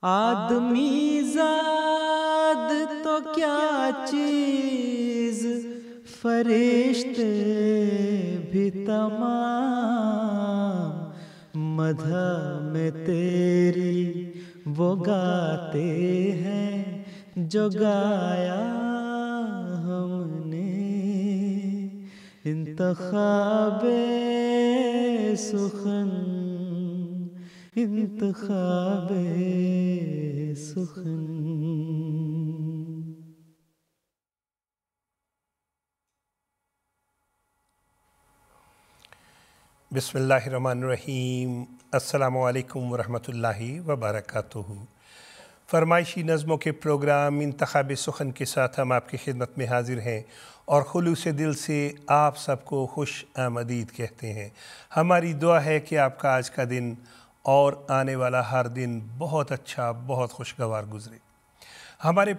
آدمی زاد تو کیا چیز، فرشتے بھی تمام، مدح میں تیری وہ گاتے ہیں جو گایا ہم نے، انتخاب سخن انتخاب سخن۔ بسم اللہ الرحمن الرحیم۔ السلام علیکم ورحمۃ اللہ وبرکاتہ۔ فرمائشی نظموں کے پروگرام انتخاب سخن کے ساتھ ہم آپ کی خدمت میں حاضر ہیں اور خلوص دل سے آپ سب کو خوش آمدید کہتے ہیں۔ ہماری دعا ہے کہ آپ کا آج کا دن اور آنے والا ہر دن بہت اچھا، بہت خوشگوار گزرے۔ ہمارے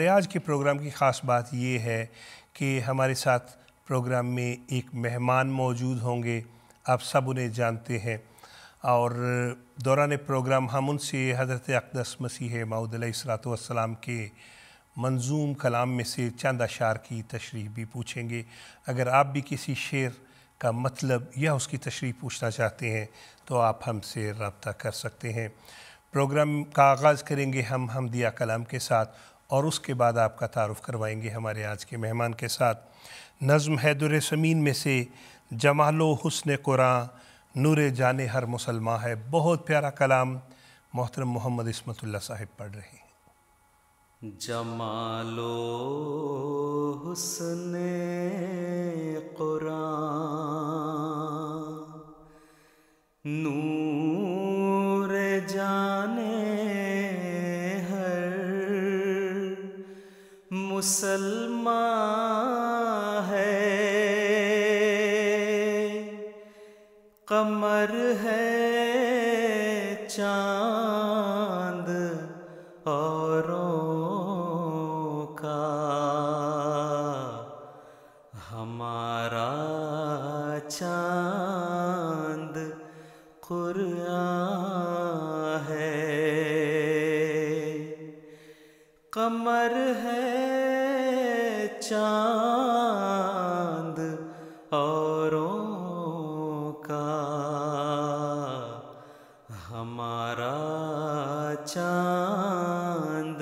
آج کے پروگرام کی خاص بات یہ ہے کہ ہمارے ساتھ پروگرام میں ایک مہمان موجود ہوں گے، آپ سب انہیں جانتے ہیں، اور دوران پروگرام ہم ان سے حضرت اقدس مسیح موعود علیہ الصلوۃ والسلام کے منظوم کلام میں سے چند اشعار کی تشریح بھی پوچھیں گے۔ اگر آپ بھی کسی شعر کا مطلب یا اس کی تشریح پوچھنا چاہتے ہیں تو آپ ہم سے رابطہ کر سکتے ہیں۔ پروگرام کا آغاز کریں گے ہم حمدیہ کلام کے ساتھ، اور اس کے بعد آپ کا تعارف کروائیں گے ہمارے آج کے مہمان کے ساتھ۔ نظم ہے در سمین میں سے، جمال و حسن قرآن، نور جان ہر مسلمان ہے۔ بہت پیارا کلام محترم محمد عصمت اللہ صاحب پڑھ رہے ہیں۔ جمال و حسن قرآن، نور جان ہر مسلمان ہے، قمر ہے چاند اوروں کا، ہمارا چاند قرآن ہے، قمر ہے چاند اوروں کا، ہمارا چاند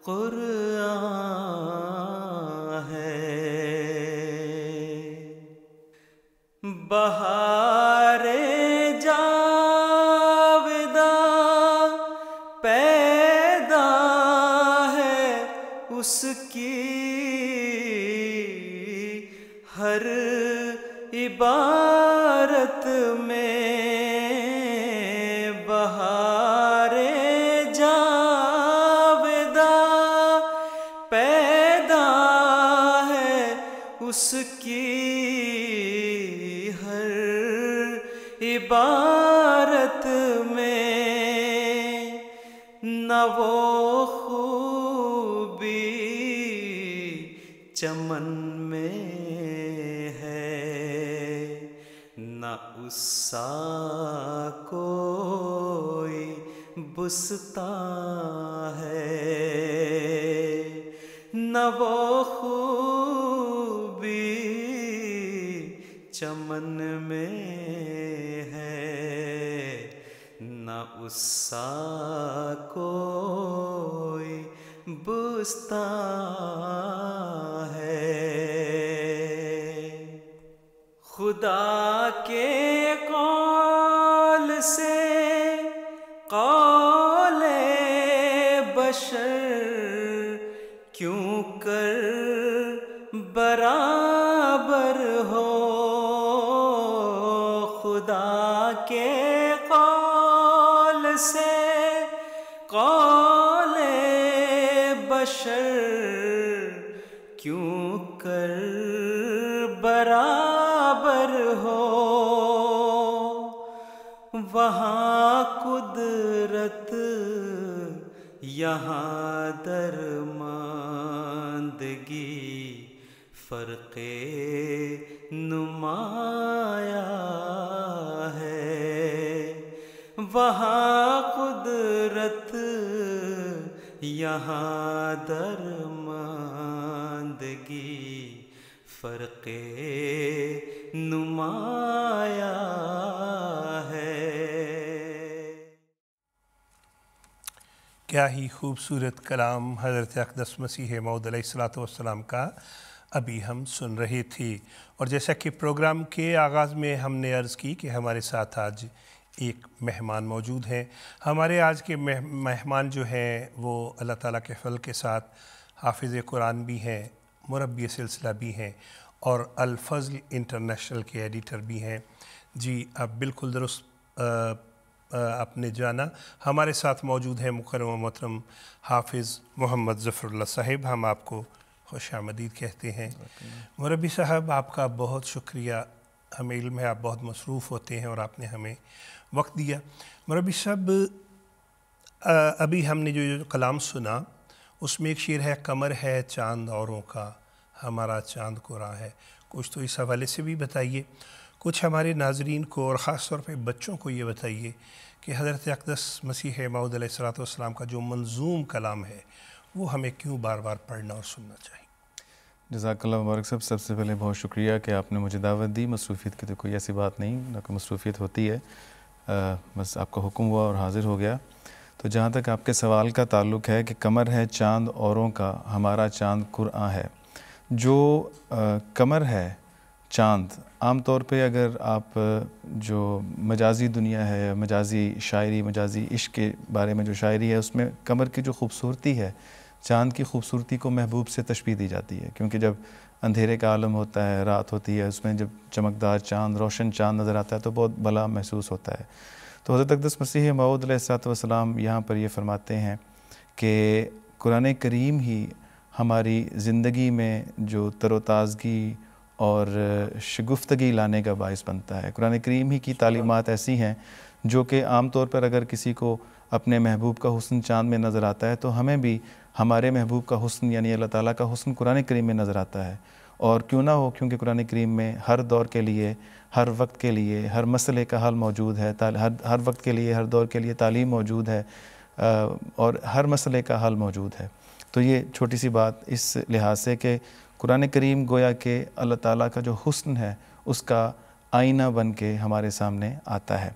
قرآن ہے۔ بہار جاوداں پیدا ہے اس کی ہر عبارت میں، بہار جاوداں پیدا ہے اس کی ہر عبارت میں، نہ وہ خوبی چمن میں ہے، نہ اس سا کوئی بستاں ہے، نہ وہ خوبی چمن میں ہے، نہ اس سا کوئی بستاں ہے۔ خدا کے قول سے قول بشر کیوں کر برابر ہو، خدا کے قول سے قول بشر کیوں کر برابر ہو، وہاں قدرت یہاں درماندگی، فرق نمایاں ہے، وہاں قدرت قدرت یہاں درماندگی فرق نمایاں ہے۔ کیا ہی خوبصورت کلام حضرت اقدس مسیح موعود علیہ الصلوۃ والسلام کا ابھی ہم سن رہے تھے۔ اور جیسا کہ پروگرام کے آغاز میں ہم نے عرض کی کہ ہمارے ساتھ آج ایک مہمان موجود ہیں۔ ہمارے آج کے مہمان جو ہیں وہ اللہ تعالیٰ کے فضل کے ساتھ حافظ قرآن بھی ہیں، مربی سلسلہ بھی ہیں اور الفضل انٹرنیشنل کے ایڈیٹر بھی ہیں۔ جی آپ بالکل درست آپ نے جانا، ہمارے ساتھ موجود ہیں مکرم و محترم حافظ محمد ظفر اللہ صاحب۔ ہم آپ کو خوش آمدید کہتے ہیں۔ مربی صاحب آپ کا بہت شکریہ، ہمیں علم ہے آپ بہت مصروف ہوتے ہیں اور آپ نے ہمیں وقت دیا۔ مربی صاحب ابھی ہم نے جو کلام سنا اس میں ایک شعر ہے، قمر ہے چاند اوروں کا ہمارا چاند قرآن ہے، کچھ تو اس حوالے سے بھی بتائیے، کچھ ہمارے ناظرین کو اور خاص طور پہ بچوں کو یہ بتائیے کہ حضرت اقدس مسیح موعود علیہ الصلوۃ والسلام کا جو منظوم کلام ہے وہ ہمیں کیوں بار بار پڑھنا اور سننا چاہیے؟ جزاک اللہ مبارک صاحب، سب سے پہلے بہت شکریہ کہ آپ نے مجھے دعوت دی۔ مصروفیت کی تو کوئی ایسی بات نہیں، نہ کوئی مصروفیت ہوتی ہے، بس آپ کا حکم ہوا اور حاضر ہو گیا۔ تو جہاں تک آپ کے سوال کا تعلق ہے کہ قمر ہے چاند اوروں کا ہمارا چاند قرآن ہے، جو قمر ہے چاند، عام طور پہ اگر آپ جو مجازی دنیا ہے، مجازی شاعری، مجازی عشق کے بارے میں جو شاعری ہے، اس میں قمر کی جو خوبصورتی ہے، چاند کی خوبصورتی کو محبوب سے تشبیہ دی جاتی ہے، کیونکہ جب اندھیرے کا عالم ہوتا ہے، رات ہوتی ہے، اس میں جب چمکدار چاند، روشن چاند نظر آتا ہے تو بہت بھلا محسوس ہوتا ہے۔ تو حضرت اقدس مسیح موعود علیہ الصلوۃ والسلام یہاں پر یہ فرماتے ہیں کہ قرآن کریم ہی ہماری زندگی میں جو تر و تازگی اور شگفتگی لانے کا باعث بنتا ہے۔ قرآن کریم ہی کی تعلیمات ایسی ہیں جو کہ عام طور پر اگر کسی کو اپنے محبوب کا حسن چاند میں نظر آتا ہے تو ہمیں بھی ہمارے محبوب کا حسن یعنی اللہ تعالیٰ کا حسن قرآن کریم میں نظر آتا ہے۔ اور کیوں نہ ہو، کیونکہ قرآن کریم میں ہر دور کے لیے، ہر وقت کے لیے، ہر مسئلے کا حل موجود ہے، ہر وقت کے لیے، ہر دور کے لیے تعلیم موجود ہے اور ہر مسئلے کا حل موجود ہے۔ تو یہ چھوٹی سی بات اس لحاظ سے کہ قرآن کریم گویا کہ اللہ تعالیٰ کا جو حسن ہے اس کا آئینہ بن کے ہمارے سامنے آتا ہے۔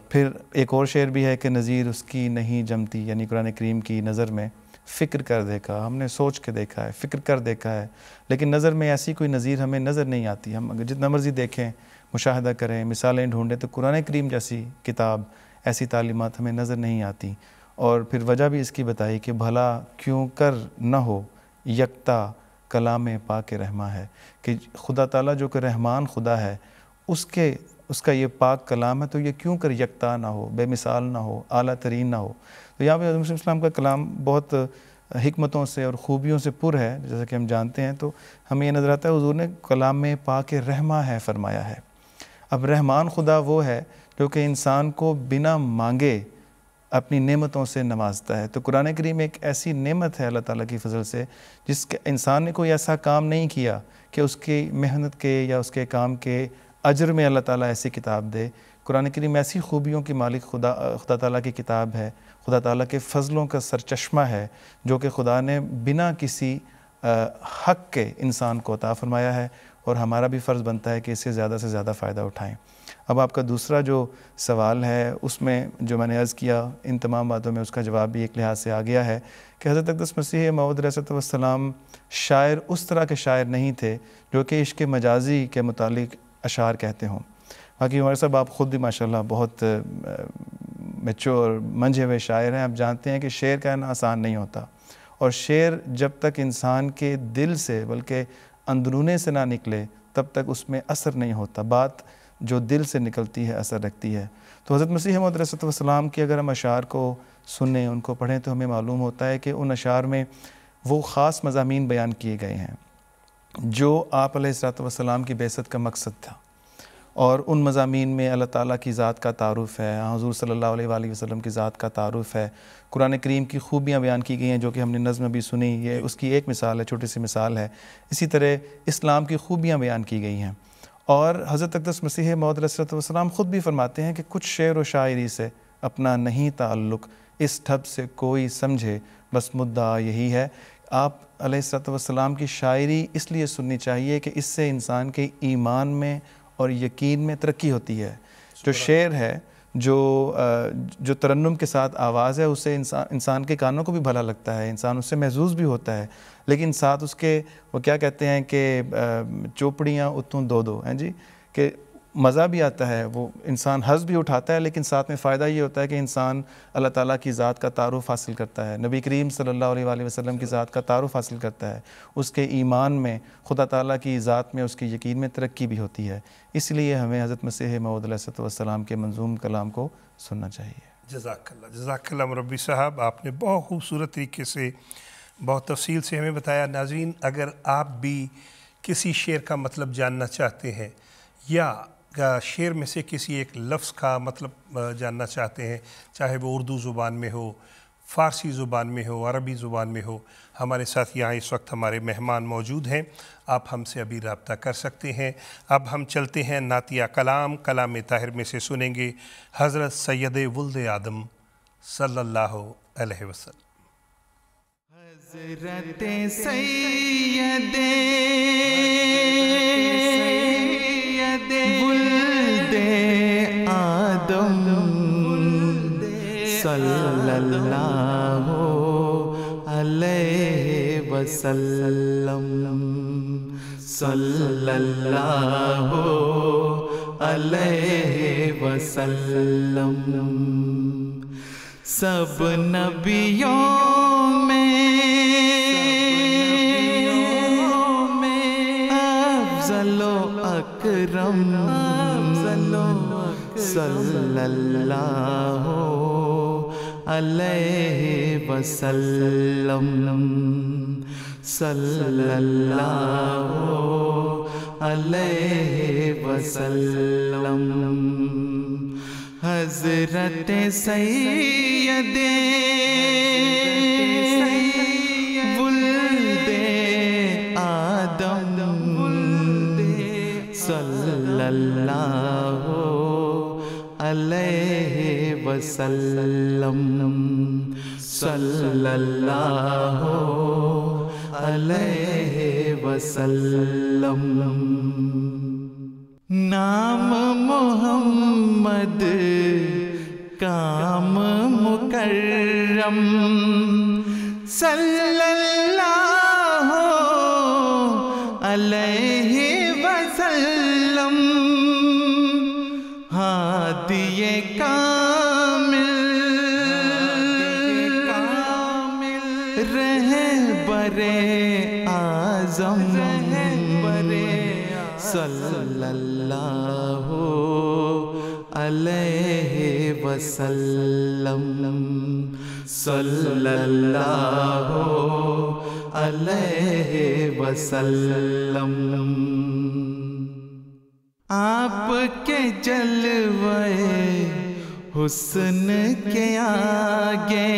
پھر ایک اور شعر بھی ہے کہ نظیر اس کی نہیں جمتی، یعنی قرآن کریم کی نظر میں فکر کر دیکھا، ہم نے سوچ کے دیکھا ہے، فکر کر دیکھا ہے، لیکن نظر میں ایسی کوئی نظیر ہمیں نظر نہیں آتی۔ ہم اگر جتنا مرضی دیکھیں، مشاہدہ کریں، مثالیں ڈھونڈیں، تو قرآن کریم جیسی کتاب، ایسی تعلیمات ہمیں نظر نہیں آتی۔ اور پھر وجہ بھی اس کی بتائی کہ بھلا کیوں کر نہ ہو یکتا کلام پاک رحماں ہے، کہ خدا تعالیٰ جو کہ رحمان خدا ہے، اس کا یہ پاک کلام ہے، تو یہ کیوں کر یکتا نہ ہو، بے مثال نہ ہو، اعلیٰ ترین نہ ہو۔ تو یہاں پہ حضرت مسیح السلام کا کلام بہت حکمتوں سے اور خوبیوں سے پر ہے، جیسا کہ ہم جانتے ہیں۔ تو ہمیں یہ نظر آتا ہے حضور نے کلام میں پاک رحماں ہے فرمایا ہے۔ اب رحمان خدا وہ ہے جو کہ انسان کو بنا مانگے اپنی نعمتوں سے نوازتا ہے۔ تو قرآن کریم ایک ایسی نعمت ہے اللہ تعالیٰ کی فضل سے، جس کے انسان نے کوئی ایسا کام نہیں کیا کہ اس کی محنت کے یا اس کے کام کے اجر میں اللہ تعالیٰ ایسی کتاب دے۔ قرآن کریم ایسی خوبیوں کی مالک خدا تعالیٰ کی کتاب ہے، خدا تعالیٰ کے فضلوں کا سرچشمہ ہے، جو کہ خدا نے بنا کسی حق کے انسان کو عطا فرمایا ہے، اور ہمارا بھی فرض بنتا ہے کہ اس سے زیادہ فائدہ اٹھائیں۔ اب آپ کا دوسرا جو سوال ہے اس میں جو میں نے عرض کیا، ان تمام باتوں میں اس کا جواب بھی ایک لحاظ سے آ گیا ہے کہ حضرت اقدس مسیح موعود علیہ السلام شاعر اس طرح کے شاعر نہیں تھے جو کہ عشق مجازی کے متعلق اشعار کہتے ہوں۔ باقی عمر صاحب آپ خود بھی ماشاءاللہ بہت میچور منجھے ہوئے شاعر ہیں۔ آپ جانتے ہیں کہ شعر کہنا آسان نہیں ہوتا، اور شعر جب تک انسان کے دل سے بلکہ اندرونے سے نہ نکلے تب تک اس میں اثر نہیں ہوتا۔ بات جو دل سے نکلتی ہے اثر رکھتی ہے۔ تو حضرت مسیح موعود علیہ السلام کی اگر ہم اشعار کو سنیں، ان کو پڑھیں، تو ہمیں معلوم ہوتا ہے کہ ان اشعار میں وہ خاص مضامین بیان کیے گئے ہیں جو آپ علیہ السلام کی بعثت کا مقصد تھا، اور ان مضامین میں اللہ تعالیٰ کی ذات کا تعارف ہے، حضور صلی اللہ علیہ وآلہ وسلم کی ذات کا تعارف ہے، قرآن کریم کی خوبیاں بیان کی گئی ہیں جو کہ ہم نے نظم بھی سنی، یہ اس کی ایک مثال ہے، چھوٹی سی مثال ہے۔ اسی طرح اسلام کی خوبیاں بیان کی گئی ہیں، اور حضرت اقدس مسیح موعود علیہ السلام خود بھی فرماتے ہیں کہ کچھ شعر و شاعری سے اپنا نہیں تعلق، اس ٹھپ سے کوئی سمجھے بس مدعا یہی ہے۔ آپ علیہ الصلوۃ والسلام کی شاعری اس لیے سننی چاہیے کہ اس سے انسان کے ایمان میں اور یقین میں ترقی ہوتی ہے۔ جو شعر ہے، جو ترنم کے ساتھ آواز ہے، اسے انسان کے کانوں کو بھی بھلا لگتا ہے، انسان اس سے محظوظ بھی ہوتا ہے، لیکن ساتھ اس کے وہ کیا کہتے ہیں کہ چوپڑیاں اتوں دو دو ہیں جی، کہ مزہ بھی آتا ہے، وہ انسان حظ بھی اٹھاتا ہے، لیکن ساتھ میں فائدہ یہ ہوتا ہے کہ انسان اللہ تعالیٰ کی ذات کا تعارف حاصل کرتا ہے، نبی کریم صلی اللہ علیہ وآلہ وسلم کی ذات کا تعارف حاصل کرتا ہے، اس کے ایمان میں، خدا تعالیٰ کی ذات میں، اس کے یقین میں ترقی بھی ہوتی ہے۔ اس لیے ہمیں حضرت مسیح موعود علیہ السلام کے منظوم کلام کو سننا چاہیے۔ جزاک اللہ مربی صاحب، آپ نے بہت خوبصورت طریقے سے بہت تفصیل سے ہمیں بتایا۔ ناظرین، اگر آپ بھی کسی شعر کا مطلب جاننا چاہتے ہیں یا شعر میں سے کسی ایک لفظ کا مطلب جاننا چاہتے ہیں، چاہے وہ اردو زبان میں ہو، فارسی زبان میں ہو، عربی زبان میں ہو، ہمارے ساتھ یہاں اس وقت ہمارے مہمان موجود ہیں، آپ ہم سے ابھی رابطہ کر سکتے ہیں۔ اب ہم چلتے ہیں نعتیہ کلام طاہر میں سے سنیں گے حضرت سید ولد آدم صلی اللہ علیہ وسلم۔ حضرت سید ولد آدم صلی اللہ علیہ وسلم، صلی اللہ علیہ وسلم، سب نبیوں میں افضل و اکرم، صلی اللہ علیہ وسلم، صلی اللہ علیہ وسلم۔ حضرت سید ولد آدم صلی اللہ علیہ وسلم، صلی اللہ علیہ وسلم۔ نام محمد، کام مکرم، صلی اللہ علیہ وسلم، ہادی کامل، رہبر اعظم، صلی اللہ علیہ وسلم، صلی اللہ علیہ وسلم۔ آپ کے جلوے حسن کے آگے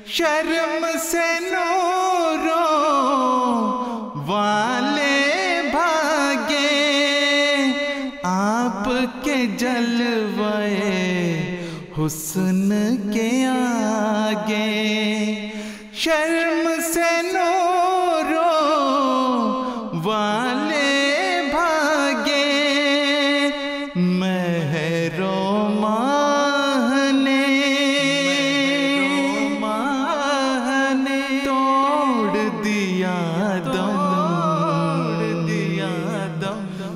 شرم سے نوروں والے بھاگے، آپ کے جلوے حسن کے آگے شرم سے نوروں والے بھاگے، مہر و ماہ نے توڑ دیا دم،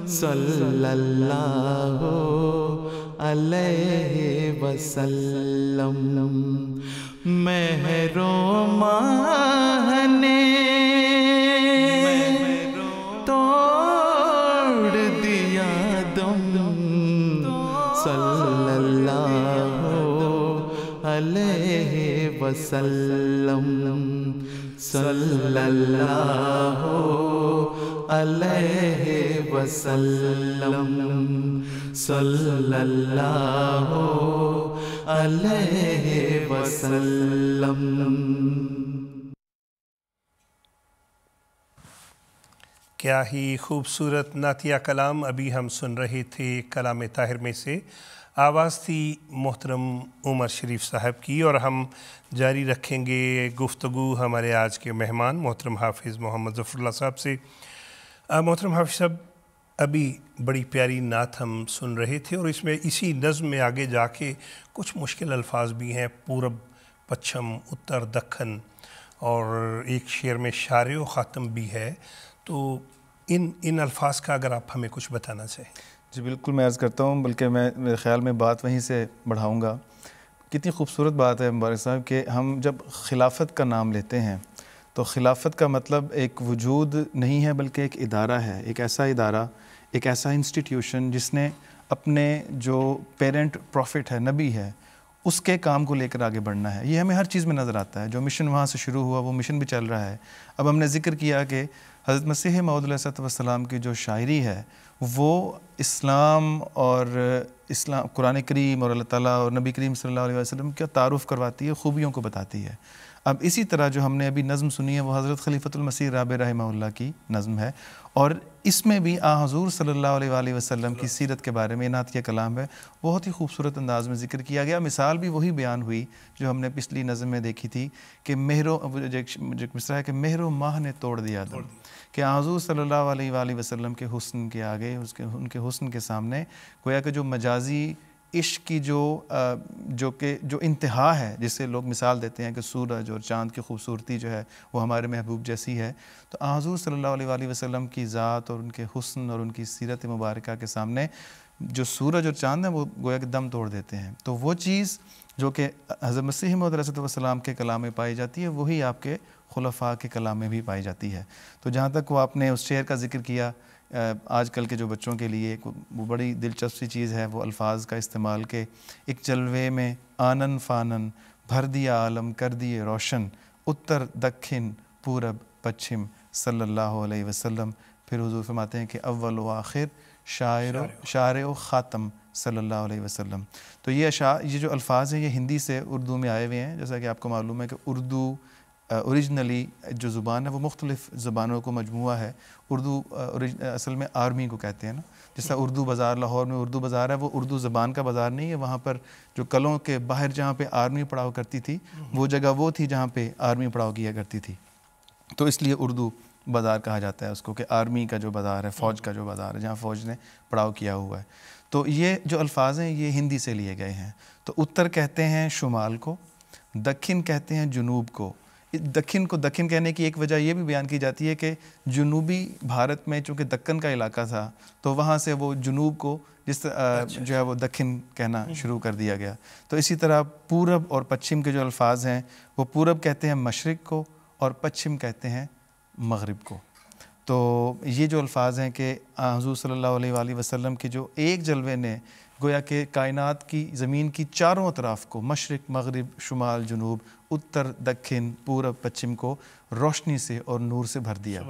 صلی اللہ علیہ وسلم، مہر و ماہ نے توڑ دیا دم، صلی اللہ علیہ وسلم، صلی اللہ علیہ وسلم، صلی اللہ علیہ وسلم۔ کیا ہی خوبصورت نعتیہ کلام ابھی ہم سن رہے تھے کلام طاہر میں سے، آواز تھی محترم عمر شریف صاحب کی، اور ہم جاری رکھیں گے گفتگو ہمارے آج کے مہمان محترم حافظ محمد ظفر اللہ صاحب سے۔ محترم حافظ صاحب، ابھی بڑی پیاری نعت ہم سن رہے تھے، اور اس میں اسی نظم میں آگے جا کے کچھ مشکل الفاظ بھی ہیں، پورب، پچھم، اتر، دکن، اور ایک شعر میں شارع و خاتم بھی ہے، تو ان الفاظ کا اگر آپ ہمیں کچھ بتانا چاہیں۔ جی بالکل، میں عرض کرتا ہوں، بلکہ میں میرے خیال میں بات وہیں سے بڑھاؤں گا۔ کتنی خوبصورت بات ہے مبارک صاحب کہ ہم جب خلافت کا نام لیتے ہیں تو خلافت کا مطلب ایک وجود نہیں ہے بلکہ ایک ادارہ ہے، ایک ایسا ادارہ، ایک ایسا انسٹیٹیوشن جس نے اپنے جو پیرنٹ پروفٹ ہے، نبی ہے، اس کے کام کو لے کر آگے بڑھنا ہے۔ یہ ہمیں ہر چیز میں نظر آتا ہے، جو مشن وہاں سے شروع ہوا وہ مشن بھی چل رہا ہے۔ اب ہم نے ذکر کیا کہ حضرت مسیح موعود علیہ السلام کی جو شاعری ہے وہ اسلام اور قرآن کریم اور اللہ تعالیٰ اور نبی کریم صلی اللہ علیہ وسلم کا تعارف کرواتی ہے، خوبیوں کو بتاتی ہے۔ اب اسی طرح جو ہم نے ابھی نظم سنی ہے وہ حضرت خلیفۃ المسیح رابع رحمہ اللہ کی نظم ہے، اور اس میں بھی حضور صلی اللہ علیہ وآلہ وسلم کی سیرت کے بارے میں نعت کلام ہے، بہت ہی خوبصورت انداز میں ذکر کیا گیا۔ مثال بھی وہی بیان ہوئی جو ہم نے پچھلی نظم میں دیکھی تھی کہ مصرع ہے کہ مہر و ماہ نے توڑ دیا دم، کہ حضور صلی اللہ علیہ وآلہ وسلم کے حسن کے آگے، ان کے حسن کے سامنے گویا کہ جو مجازی عشق کی جو انتہا ہے، جس سے لوگ مثال دیتے ہیں کہ سورج اور چاند کی خوبصورتی جو ہے وہ ہمارے محبوب جیسی ہے، تو حضور صلی اللہ علیہ وآلہ وسلم کی ذات اور ان کے حسن اور ان کی سیرت مبارکہ کے سامنے جو سورج اور چاند ہیں وہ گویا کہ دم توڑ دیتے ہیں۔ تو وہ چیز جو کہ حضرت مسیح موعود علیہ السلام کے کلام میں پائی جاتی ہے وہی آپ کے خلفاء کے کلام میں بھی پائی جاتی ہے۔ تو جہاں تک وہ آپ نے اس شعر کا ذکر کیا، آج کل کے جو بچوں کے لیے ایک بڑی دلچسپ سی چیز ہے وہ الفاظ کا استعمال، کہ ایک جلوے میں آنن فانن بھر دیا عالم کر دیے روشن، اتر دکن پورب پچھم صلی اللہ علیہ وسلم۔ پھر حضور فرماتے ہیں کہ اول و آخر شاعر و خاتم صلی اللہ علیہ وسلم۔ تو یہ جو الفاظ ہیں یہ ہندی سے اردو میں آئے ہوئے ہیں، جیسا کہ آپ کو معلوم ہے کہ اردو اوریجنلی جو زبان ہے وہ مختلف زبانوں کو مجموعہ ہے۔ اردو اصل میں آرمی کو کہتے ہیں نا، جس طرح اردو بازار لاہور میں اردو بازار ہے، وہ اردو زبان کا بازار نہیں ہے، وہاں پر جو کلوں کے باہر جہاں پہ آرمی پڑاؤ کرتی تھی وہ جگہ وہ تھی جہاں پہ آرمی پڑاؤ کیا کرتی تھی، تو اس لیے اردو بازار کہا جاتا ہے اس کو، کہ آرمی کا جو بازار ہے، فوج کا جو بازار ہے جہاں فوج نے پڑاؤ کیا ہوا ہے۔ تو یہ جو الفاظ ہیں یہ ہندی سے لیے گئے ہیں۔ تو اتر کہتے ہیں شمال کو، دکن کہتے ہیں جنوب کو۔ دکن کو دکن کہنے کی ایک وجہ یہ بھی بیان کی جاتی ہے کہ جنوبی بھارت میں چونکہ دکن کا علاقہ تھا تو وہاں سے وہ جنوب کو جو ہے وہ دکن کہنا شروع کر دیا گیا۔ تو اسی طرح پورب اور پچھم کے جو الفاظ ہیں وہ پورب کہتے ہیں مشرق کو اور پچھم کہتے ہیں مغرب کو۔ تو یہ جو الفاظ ہیں کہ حضور صلی اللہ علیہ وآلہ وسلم کے جو ایک جلوے نے گویا کہ کائنات کی زمین کی چاروں اطراف کو، مشرق، مغرب، شمال، جنوب، اتر، دکن، پورب، پچھم کو روشنی سے اور نور سے بھر دیا۔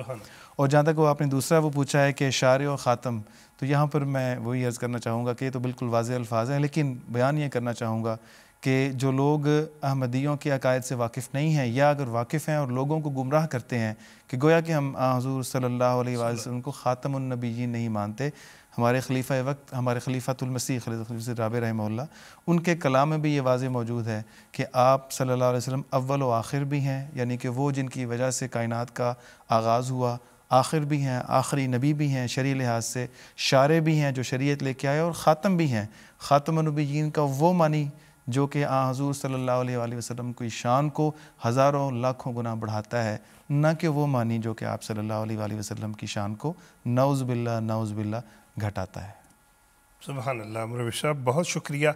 اور جہاں تک وہ آپ نے دوسرا وہ پوچھا ہے کہ شارع و خاتم، تو یہاں پر میں وہی عرض کرنا چاہوں گا کہ یہ تو بالکل واضح الفاظ ہیں، لیکن بیان یہ کرنا چاہوں گا کہ جو لوگ احمدیوں کے عقائد سے واقف نہیں ہیں، یا اگر واقف ہیں اور لوگوں کو گمراہ کرتے ہیں کہ گویا کہ ہم حضور صلی اللہ علیہ وسلم کو خاتم النبیین نہیں مانتے، ہمارے خلیفہ وقت، ہمارے خلیفۃ المسیح خلیفۃ رابع رحمہ اللہ، ان کے کلام میں بھی یہ واضح موجود ہے کہ آپ صلی اللہ علیہ وسلم اول و آخر بھی ہیں، یعنی کہ وہ جن کی وجہ سے کائنات کا آغاز ہوا، آخر بھی ہیں، آخری نبی بھی ہیں شرعی لحاظ سے، شارع بھی ہیں جو شریعت لے کے آئے، اور خاتم بھی ہیں۔ خاتم النبیین کا وہ معنی جو کہ حضور صلی اللہ علیہ وآلہ وسلم کی شان کو ہزاروں لاکھوں گنا بڑھاتا ہے، نہ کہ وہ معنی جو کہ آپ صلی اللہ علیہ وآلہ وسلم کی شان کو نعوذ باللہ گھٹاتا ہے۔ سبحان اللہ مروی صاحب، بہت شکریہ،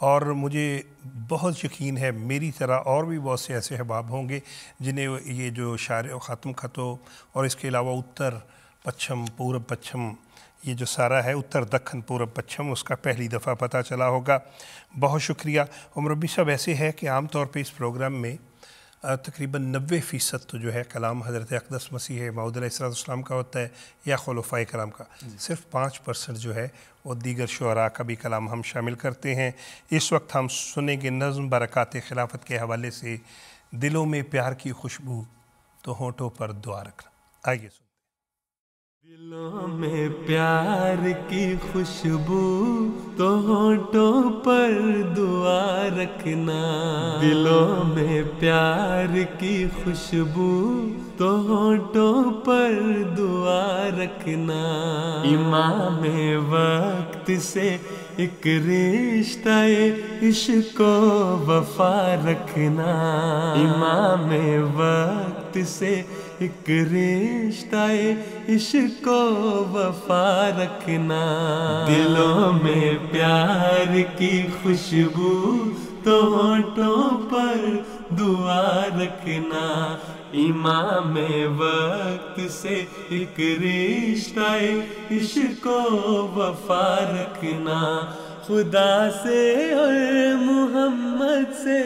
اور مجھے بہت یقین ہے میری طرح اور بھی بہت سے ایسے احباب ہوں گے جنہیں یہ جو شارع و خاتم کا تو، اور اس کے علاوہ اتر پچھم پورب پچھم، یہ جو سارا ہے اتر دکن پورب پچھم، اس کا پہلی دفعہ پتہ چلا ہوگا۔ بہت شکریہ۔ مربی صاحب، ایسے ہے کہ عام طور پہ اس پروگرام میں تقریباً 90% تو جو ہے کلام حضرت اقدس مسیح موعود علیہ السلام کا ہوتا ہے یا خلفائے کرام کا، صرف 5% جو ہے وہ دیگر شعراء کا بھی کلام ہم شامل کرتے ہیں۔ اس وقت ہم سنیں گے نظم برکات خلافت کے حوالے سے، دلوں میں پیار کی خوشبو تو ہونٹوں پر دعا رکھنا۔ آئیے سنیں۔ دلوں میں پیار کی خوشبو تو ہونٹوں پر دعا رکھنا، دلوں میں پیار کی خوشبو تو ہونٹوں پر دعا رکھنا، امام وقت سے ایک رشتہ عشق و وفا رکھنا، امام وقت سے ایک رشتہ عشق و وفا رکھنا، دلوں میں پیار کی خوشبو تو ہونٹوں پر دعا رکھنا، امام وقت سے ایک رشتہ عشق و وفا رکھنا، خدا سے اور محمد سے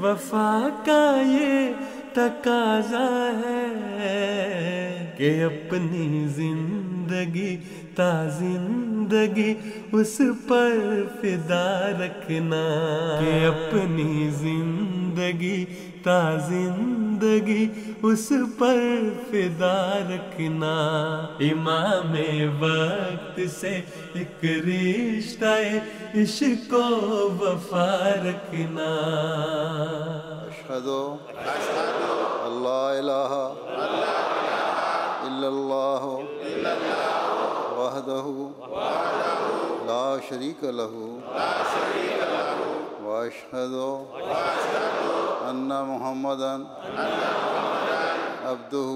وفا کا یہ تقاضا ہے کہ اپنی زندگی تا زندگی اس پر فدا رکھنا، کہ اپنی زندگی تا زندگی اس پر فدا رکھنا، امام وقت سے ایک رشتہ عشق و وفا رکھنا۔ اشہد اللہ الہ الا اللہ وحدہ لا شریک لہ واشہد ان محمدا عبدہ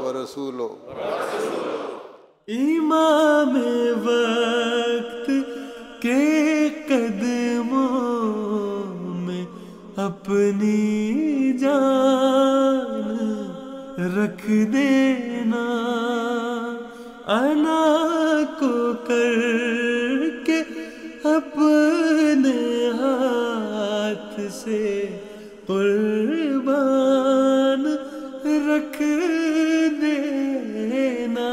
ورسولہ۔ امام وقت کے قدموں میں اپنی جان رکھ دینا، انا کو کر کے اپنے ہاتھ سے قربان رکھ دینا،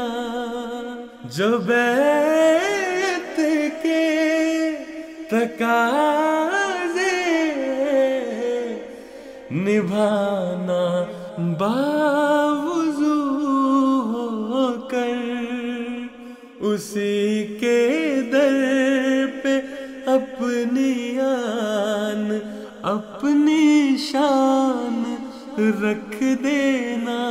جو بیعت کے تقاضے نبھانا باوضو ہو کر، اسی کے در پہ اپنی آن اپنی شان رکھ دینا،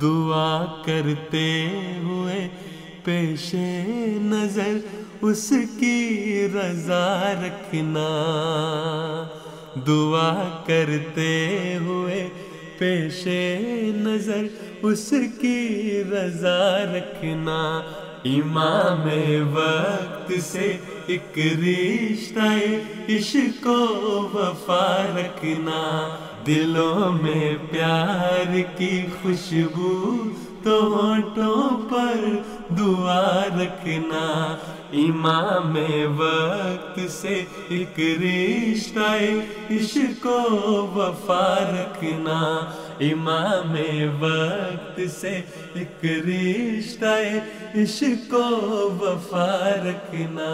دعا کرتے ہوئے پیش نظر اس کی رضا رکھنا، دعا کرتے ہوئے پیش نظر اس کی رضا رکھنا، امام وقت سے ایک رشتہ عشق و وفا رکھنا، دلوں میں پیار کی خوشبو تو ہونٹوں پر دعا رکھنا، امام وقت سے ایک رشتہ عشق و وفا رکھنا، امام وقت سے ایک رشتہ عشق و وفا رکھنا۔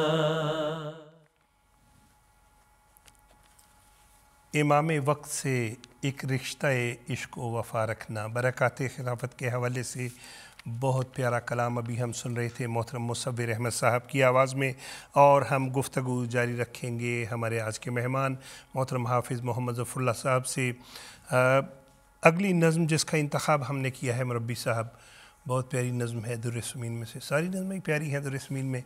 امام وقت سے ایک رشتہ عشق و وفا رکھنا، برکات خلافت کے حوالے سے بہت پیارا کلام ابھی ہم سن رہے تھے محترم مصور احمد صاحب کی آواز میں، اور ہم گفتگو جاری رکھیں گے ہمارے آج کے مہمان محترم حافظ محمد ظفر اللہ صاحب سے۔ اگلی نظم جس کا انتخاب ہم نے کیا ہے مربی صاحب، بہت پیاری نظم ہے در سمین میں سے، ساری نظمیں پیاری ہیں در سمین میں۔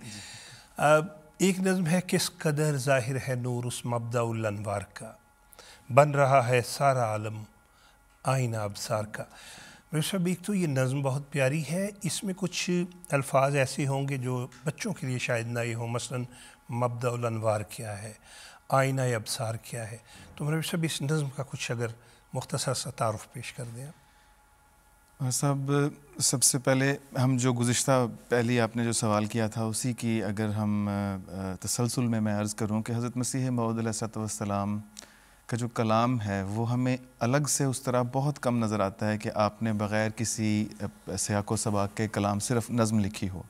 ایک نظم ہے کس قدر ظاہر ہے نور اس مبدأ الانوار کا، بن رہا ہے سارا عالم آئینہ ابصار کا۔ میرے صاحب ایک تو یہ نظم بہت پیاری ہے، اس میں کچھ الفاظ ایسے ہوں گے جو بچوں کے لیے شاید نئے ہوں، مثلا مبدأ الانوار کیا ہے، آئینہ ابصار کیا ہے، تو میرے صاحب اس نظم کا کچھ اگر مختصر سا تعارف پیش کر دیں۔ صاحب سب سے پہلے ہم جو گزشتہ پہلی آپ نے جو سوال کیا تھا اسی کی اگر ہم تسلسل میں عرض کروں کہ حضرت مسیح موعود علیہ السلام کا جو کلام ہے وہ ہمیں الگ سے اس طرح بہت کم نظر آتا ہے کہ آپ نے بغیر کسی سیاق و سباق کے کلام صرف نظم لکھی ہو۔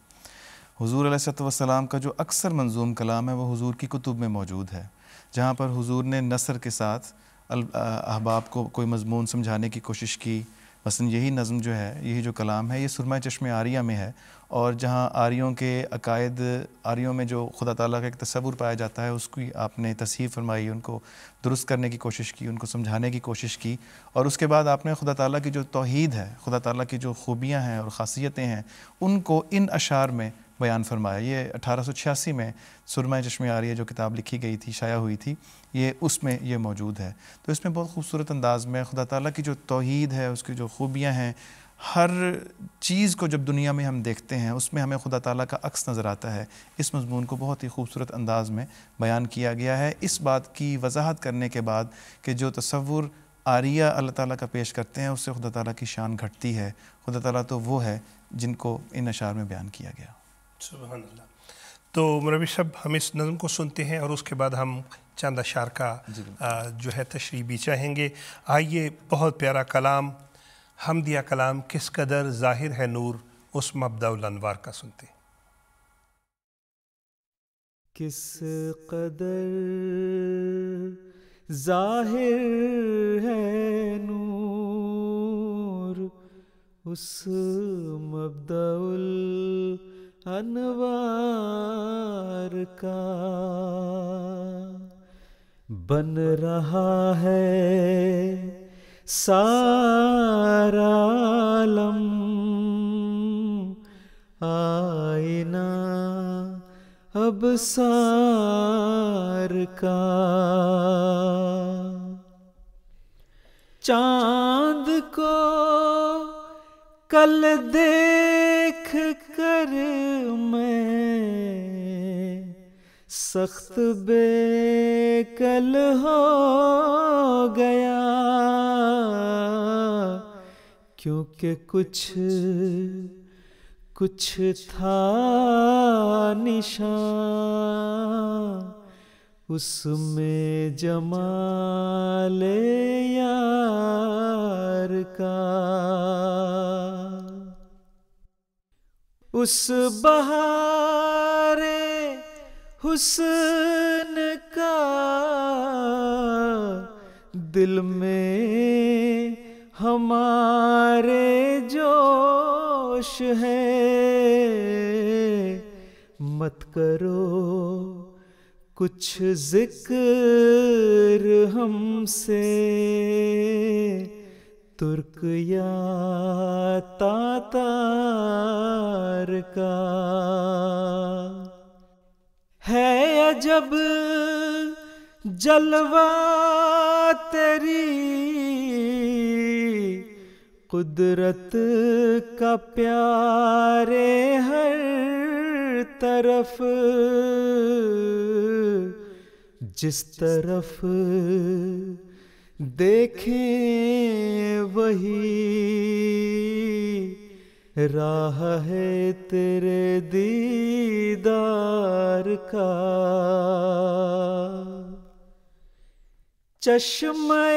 حضور علیہ السلام کا جو اکثر منظوم کلام ہے وہ حضور کی کتب میں موجود ہے، جہاں پر حضور نے نثر کے ساتھ احباب کو کوئی مضمون سمجھانے کی کوشش کی، مثلا یہی نظم جو ہے، یہی جو کلام ہے، یہ سرمہ چشم آریہ میں ہے، اور جہاں آریوں کے عقائد، آریوں میں جو خدا تعالیٰ کا ایک تصور پایا جاتا ہے، اس کی آپ نے تصحیح فرمائی، ان کو درست کرنے کی کوشش کی، ان کو سمجھانے کی کوشش کی، اور اس کے بعد آپ نے خدا تعالیٰ کی جو توحید ہے، خدا تعالیٰ کی جو خوبیاں ہیں اور خاصیتیں ہیں، ان کو ان اشعار میں بیان فرمایا۔ یہ 1886 میں سرمہ چشم آریہ جو کتاب لکھی گئی تھی، شائع ہوئی تھی، یہ اس میں یہ موجود ہے۔ تو اس میں بہت خوبصورت انداز میں خدا تعالیٰ کی جو توحید ہے، اس کی جو خوبیاں ہیں، ہر چیز کو جب دنیا میں ہم دیکھتے ہیں اس میں ہمیں خدا تعالیٰ کا عکس نظر آتا ہے۔ اس مضمون کو بہت ہی خوبصورت انداز میں بیان کیا گیا ہے، اس بات کی وضاحت کرنے کے بعد کہ جو تصور آریہ اللہ تعالیٰ کا پیش کرتے ہیں اس سے خدا تعالیٰ کی شان گھٹتی ہے۔ خدا تعالیٰ تو وہ ہے جن کو ان اشعار میں بیان کیا گیا۔ سبحان اللہ۔ تو مولوی صاحب ہم اس نظم کو سنتے ہیں اور اس کے بعد ہم چند اشعار کا جو ہے تشریح بھی چاہیں گے۔ آئیے، بہت پیارا کلام، حمدیہ کلام کس قدر ظاہر ہے نور، اس مبدأ الانوار کا سنتے ہیں۔ کس قدر ظاہر ہے نور، اس مبدأ الانوار کا، بن رہا ہے سارا عالم آئینہ ابصار کا، چاند کو کل دیکھ کر میں سخت بے کل ہو گیا، کیونکہ کچھ تھا نشان اس میں جمال یار کا، اس بہار حسن کا دل میں ہمارے جوش ہے، مت کرو کچھ ذکر ہم سے، ترک یا تاتار کا، ہے عجب جلوہ تیری قدرت کا پیارے ہر طرف، جس طرف دیکھیں وہی راہ ہے تیرے دیدار کا، چشمہ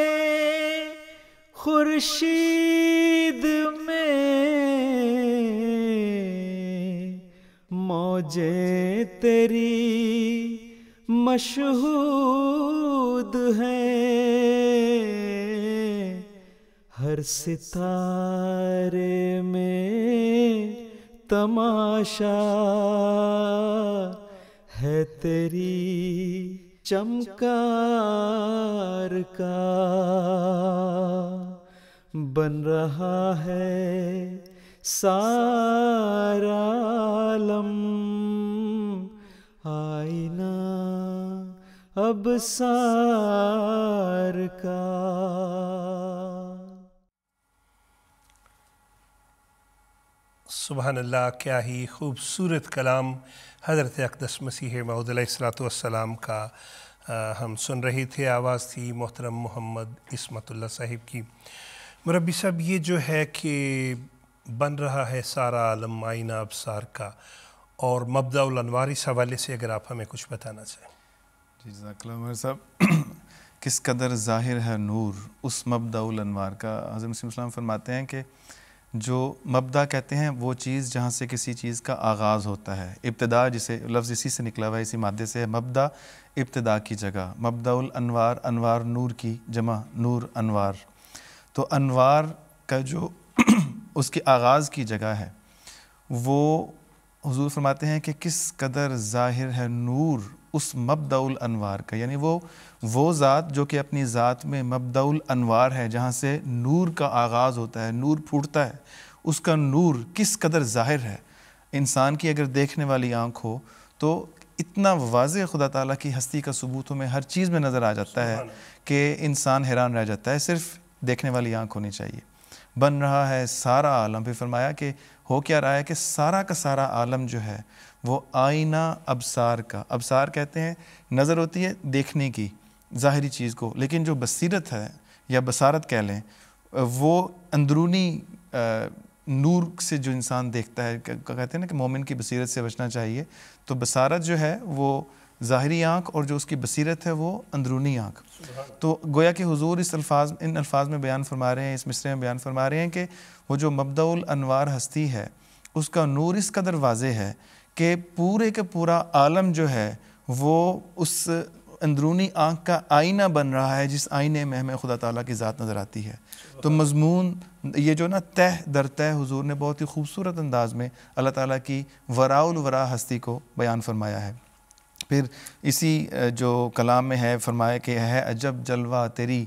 خورشید میں موجیں تیری مشہود ہیں، ہر ستارے میں تماشا ہے تیری چمکار کا، بن رہا ہے سارا عالم آئینہ ابصار کا۔ سبحان اللہ، کیا ہی خوبصورت کلام حضرت اقدس مسیح موعود علیہ الصلوۃ والسلام کا ہم سن رہے تھے۔ آواز تھی محترم محمد عصمت اللہ صاحب کی۔ مربی صاحب، یہ جو ہے کہ بن رہا ہے سارا عالم آئینہ ابصار کا، اور مبدأ الانوار اس حوالے سے اگر آپ ہمیں کچھ بتانا چاہیں۔ جی جزاک اللہ عمر صاحب۔ کس قدر ظاہر ہے نور، اس مبدأ الانوار کا، حضرت مسیح السلام فرماتے ہیں کہ جو مبدأ کہتے ہیں وہ چیز جہاں سے کسی چیز کا آغاز ہوتا ہے، ابتدا، جسے لفظ اسی سے نکلا ہوا ہے، اسی مادے سے ہے، مبدأ ابتدا کی جگہ، مبدأ الانوار، انوار نور کی جمع، نور انوار۔ تو انوار کا جو اس کے آغاز کی جگہ ہے وہ حضور فرماتے ہیں کہ کس قدر ظاہر ہے نور اس مبدأ الانوار کا، یعنی وہ ذات جو کہ اپنی ذات میں مبدأ الانوار ہے، جہاں سے نور کا آغاز ہوتا ہے، نور پھوٹتا ہے، اس کا نور کس قدر ظاہر ہے۔ انسان کی اگر دیکھنے والی آنکھ ہو تو اتنا واضح خدا تعالیٰ کی ہستی کا ثبوت ہمیں ہر چیز میں نظر آ جاتا ہے کہ انسان حیران رہ جاتا ہے، صرف دیکھنے والی آنکھ ہونی چاہیے۔ بن رہا ہے سارا عالم، پھر فرمایا کہ ہو کیا رہا ہے کہ سارا کا سارا عالم جو ہے وہ آئینہ ابصار کا، ابصار کہتے ہیں نظر ہوتی ہے دیکھنے کی ظاہری چیز کو، لیکن جو بصیرت ہے یا بصارت کہہ لیں وہ اندرونی نور سے جو انسان دیکھتا ہے، کہتے ہیں نا کہ مومن کی بصیرت سے بچنا چاہیے، تو بصارت جو ہے وہ ظاہری آنکھ اور جو اس کی بصیرت ہے وہ اندرونی آنکھ۔ تو گویا کہ حضور ان الفاظ میں بیان فرما رہے ہیں، اس مصرے میں بیان فرما رہے ہیں کہ وہ جو مبدأ الانوار ہستی ہے اس کا نور اس قدر واضح ہے کہ پورے کا پورا عالم جو ہے وہ اس اندرونی آنکھ کا آئینہ بن رہا ہے، جس آئینے میں ہمیں خدا تعالیٰ کی ذات نظر آتی ہے۔ تو مضمون یہ جو نا تہ در تہ حضور نے بہت ہی خوبصورت انداز میں اللہ تعالیٰ کی وراء الورا ہستی کو بیان فرمایا ہے۔ پھر اسی جو کلام میں ہے فرمایا کہ ہے عجب جلوہ تیری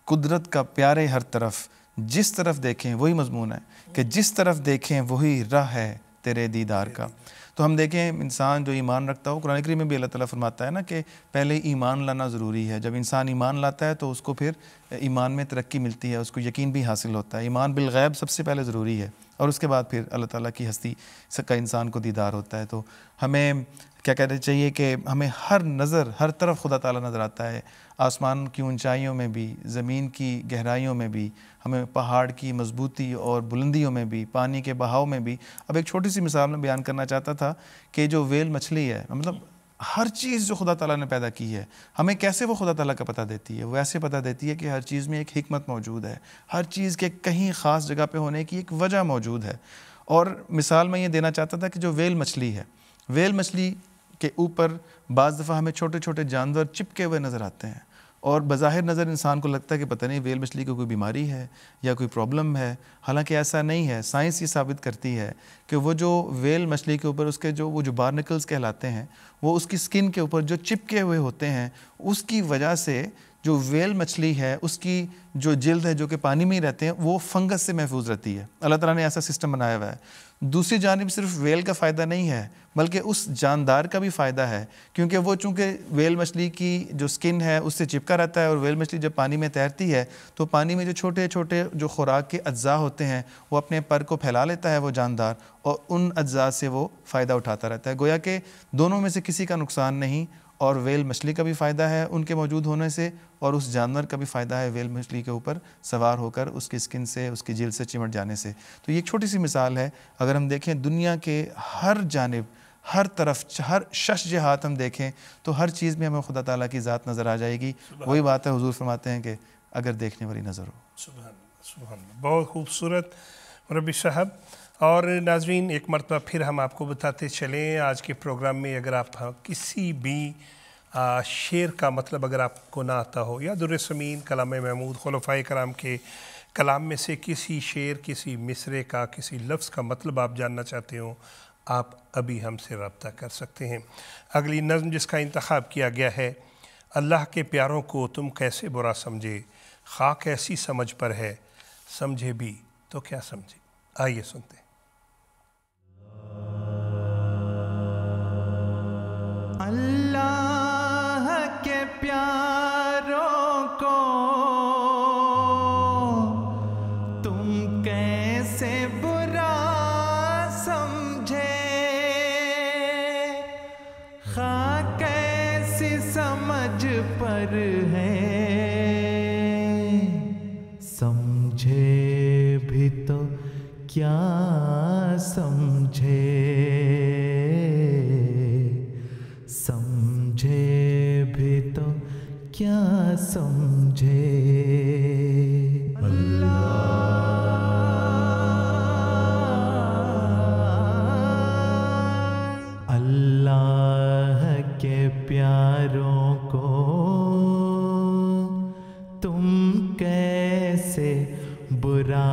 قدرت کا پیارے ہر طرف، جس طرف دیکھیں وہی مضمون ہے کہ جس طرف دیکھیں وہی راہ ہے تیرے دیدار کا۔ تو ہم دیکھیں انسان جو ایمان رکھتا ہو، قرآن کریم میں بھی اللہ تعالیٰ فرماتا ہے نا کہ پہلے ایمان لانا ضروری ہے۔ جب انسان ایمان لاتا ہے تو اس کو پھر ایمان میں ترقی ملتی ہے، اس کو یقین بھی حاصل ہوتا ہے۔ ایمان بالغیب سب سے پہلے ضروری ہے اور اس کے بعد پھر اللہ تعالیٰ کی ہستی کا انسان کو دیدار ہوتا ہے۔ تو ہمیں کیا کہنا چاہیے کہ ہمیں ہر طرف خدا تعالیٰ نظر آتا ہے، آسمان کی اونچائیوں میں بھی، زمین کی گہرائیوں میں بھی، ہمیں پہاڑ کی مضبوطی اور بلندیوں میں بھی، پانی کے بہاؤ میں بھی۔ اب ایک چھوٹی سی مثال میں بیان کرنا چاہتا تھا کہ جو ویل مچھلی ہے، مطلب ہر چیز جو خدا تعالیٰ نے پیدا کی ہے، ہمیں کیسے وہ خدا تعالیٰ کا پتہ دیتی ہے؟ وہ ایسے پتہ دیتی ہے کہ ہر چیز میں ایک حکمت موجود ہے، ہر چیز کے کہیں خاص جگہ پہ ہونے کی ایک وجہ موجود ہے۔ اور مثال میں یہ دینا چاہتا تھا کہ جو ویل مچھلی ہے، ویل مچھلی کے اوپر بعض دفعہ ہمیں چھوٹے چھوٹے جانور چپکے ہوئے نظر آتے ہیں اور بظاہر نظر انسان کو لگتا ہے کہ پتہ نہیں ویل مچھلی کو کوئی بیماری ہے یا کوئی پرابلم ہے، حالانکہ ایسا نہیں ہے۔ سائنس یہ ثابت کرتی ہے کہ وہ جو ویل مچھلی کے اوپر اس کے وہ جو بارنیکلز کہلاتے ہیں، وہ اس کی سکن کے اوپر جو چپکے ہوئے ہوتے ہیں، اس کی وجہ سے جو ویل مچھلی ہے اس کی جو جلد ہے جو کہ پانی میں ہی رہتے ہیں وہ فنگس سے محفوظ رہتی ہے۔ اللہ تعالیٰ نے ایسا سسٹم بنایا ہوا ہے۔ دوسری جانب صرف ویل کا فائدہ نہیں ہے بلکہ اس جاندار کا بھی فائدہ ہے، کیونکہ وہ چونکہ ویل مچھلی کی جو سکن ہے اس سے چپکا رہتا ہے، اور ویل مچھلی جب پانی میں تیرتی ہے تو پانی میں جو چھوٹے چھوٹے جو خوراک کے اجزاء ہوتے ہیں وہ اپنے پر کو پھیلا لیتا ہے وہ جاندار، اور ان اجزاء سے وہ فائدہ اٹھاتا رہتا ہے۔ گویا کہ دونوں میں سے کسی کا نقصان نہیں، اور ویل مچھلی کا بھی فائدہ ہے ان کے موجود ہونے سے، اور اس جانور کا بھی فائدہ ہے ویل مچھلی کے اوپر سوار ہو کر اس کی سکن سے، اس کی جلد سے چمٹ جانے سے۔ تو یہ ایک چھوٹی سی مثال ہے۔ اگر ہم دیکھیں دنیا کے ہر جانب، ہر طرف، ہر شش جہات ہم دیکھیں تو ہر چیز میں ہمیں خدا تعالیٰ کی ذات نظر آ جائے گی۔ وہی بات ہے حضور فرماتے ہیں کہ اگر دیکھنے والی نظر ہو۔ سبحان اللہ، سبحان اللہ، بہت خوبصورت مربی صاحب۔ اور ناظرین ایک مرتبہ پھر ہم آپ کو بتاتے چلیں آج کے پروگرام میں، اگر آپ کسی بھی شعر کا مطلب اگر آپ کو نہ آتا ہو، یا در ثمین، کلام محمود، خلفائے کرام کے کلام میں سے کسی شعر، کسی مصرے کا، کسی لفظ کا مطلب آپ جاننا چاہتے ہوں، آپ ابھی ہم سے رابطہ کر سکتے ہیں۔ اگلی نظم جس کا انتخاب کیا گیا ہے، اللہ کے پیاروں کو تم کیسے برا سمجھے، خاک ایسی سمجھ پر ہے، سمجھے بھی تو کیا سمجھے۔ آئیے سنتے ہیں۔ اللہ کے پیاروں کو تم کیسے برا سمجھے، خاک ایسی سمجھ پر ہے، سمجھے بھی تو کیا سمجھے، سمجھے بھی تو کیا سمجھے۔ اللہ کے پیاروں کو تم کیسے برا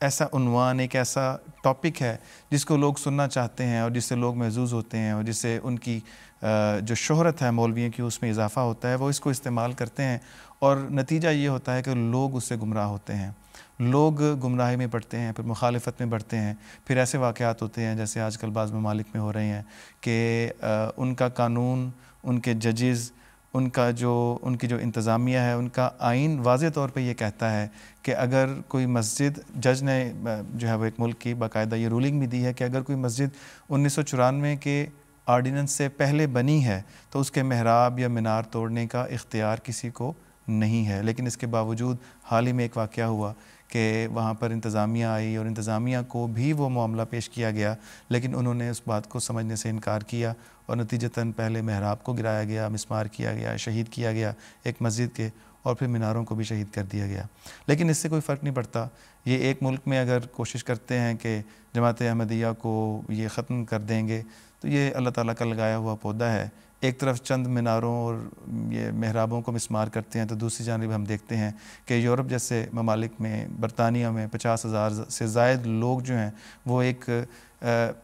ایسا عنوان، ایک ایسا ٹاپک ہے جس کو لوگ سننا چاہتے ہیں اور جس سے لوگ محظوظ ہوتے ہیں اور جس سے ان کی جو شہرت ہے مولویوں کی اس میں اضافہ ہوتا ہے، وہ اس کو استعمال کرتے ہیں اور نتیجہ یہ ہوتا ہے کہ لوگ اس سے گمراہ ہوتے ہیں، لوگ گمراہی میں پڑتے ہیں، پھر مخالفت میں بڑھتے ہیں، پھر ایسے واقعات ہوتے ہیں جیسے آج کل بعض ممالک میں ہو رہے ہیں کہ ان کا قانون، ان کے ججز، ان کی جو انتظامیہ ہے، ان کا آئین واضح طور پہ یہ کہتا ہے کہ اگر کوئی مسجد، جج نے جو ہے وہ ایک ملک کی باقاعدہ یہ رولنگ بھی دی ہے کہ اگر کوئی مسجد 1994 کے آرڈیننس سے پہلے بنی ہے تو اس کے محراب یا مینار توڑنے کا اختیار کسی کو نہیں ہے، لیکن اس کے باوجود حال ہی میں ایک واقعہ ہوا کہ وہاں پر انتظامیہ آئی اور انتظامیہ کو بھی وہ معاملہ پیش کیا گیا، لیکن انہوں نے اس بات کو سمجھنے سے انکار کیا اور نتیجتاً پہلے محراب کو گرایا گیا، مسمار کیا گیا، شہید کیا گیا ایک مسجد کے، اور پھر میناروں کو بھی شہید کر دیا گیا۔ لیکن اس سے کوئی فرق نہیں پڑتا۔ یہ ایک ملک میں اگر کوشش کرتے ہیں کہ جماعت احمدیہ کو یہ ختم کر دیں گے تو یہ اللہ تعالیٰ کا لگایا ہوا پودا ہے۔ ایک طرف چند میناروں اور یہ محرابوں کو مسمار کرتے ہیں تو دوسری جانب ہم دیکھتے ہیں کہ یورپ جیسے ممالک میں، برطانیہ میں 50,000 سے زائد لوگ جو ہیں وہ ایک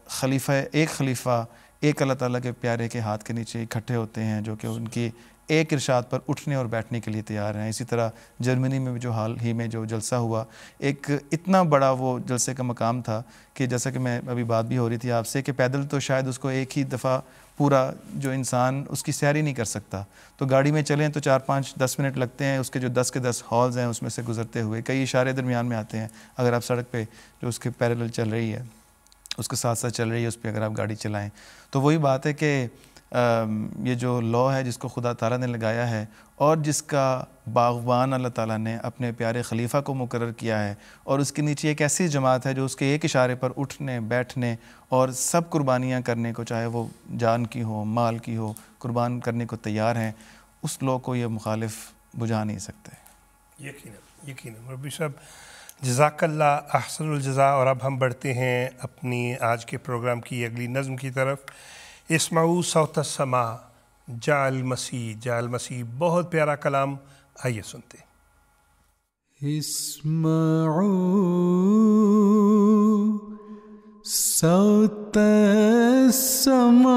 خلیفہ ایک اللہ تعالیٰ کے پیارے کے ہاتھ کے نیچے اکٹھے ہوتے ہیں، جو کہ ان کی ایک ارشاد پر اٹھنے اور بیٹھنے کے لیے تیار ہیں۔ اسی طرح جرمنی میں جو حال ہی میں جو جلسہ ہوا، ایک اتنا بڑا وہ جلسے کا مقام تھا کہ جیسا کہ میں ابھی بات بھی ہو رہی تھی آپ سے کہ پیدل تو شاید اس کو ایک ہی دفعہ پورا جو انسان اس کی سیر ہی نہیں کر سکتا، تو گاڑی میں چلیں تو 4-5-10 منٹ لگتے ہیں، اس کے جو 10 کے 10 ہالز ہیں اس میں سے گزرتے ہوئے کئی اشارے درمیان میں آتے ہیں، اگر آپ سڑک پہ جو اس کے پیرلل چل رہی ہے اس کے ساتھ ساتھ چل رہی ہے اس پہ اگر آپ گاڑی چلائیں، تو وہی بات ہے کہ یہ جو لاء ہے جس کو خدا تعالیٰ نے لگایا ہے اور جس کا باغبان اللہ تعالیٰ نے اپنے پیارے خلیفہ کو مقرر کیا ہے، اور اس کے نیچے ایک ایسی جماعت ہے جو اس کے ایک اشارے پر اٹھنے بیٹھنے اور سب قربانیاں کرنے کو، چاہے وہ جان کی ہو مال کی ہو، قربان کرنے کو تیار ہیں، اس لوگ کو یہ مخالف بجھا نہیں سکتے۔ یقیناً ربی صاحب، جزاک اللہ احسن الجزا۔ اور اب ہم بڑھتے ہیں اپنی آج کے پروگرام کی اگلی نظم کی طرف۔ اسمعوا صوت السماء جاء المسیح، بہت پیارا کلام، آئیے سنتے ہیں۔ اسمعوا صوت السماء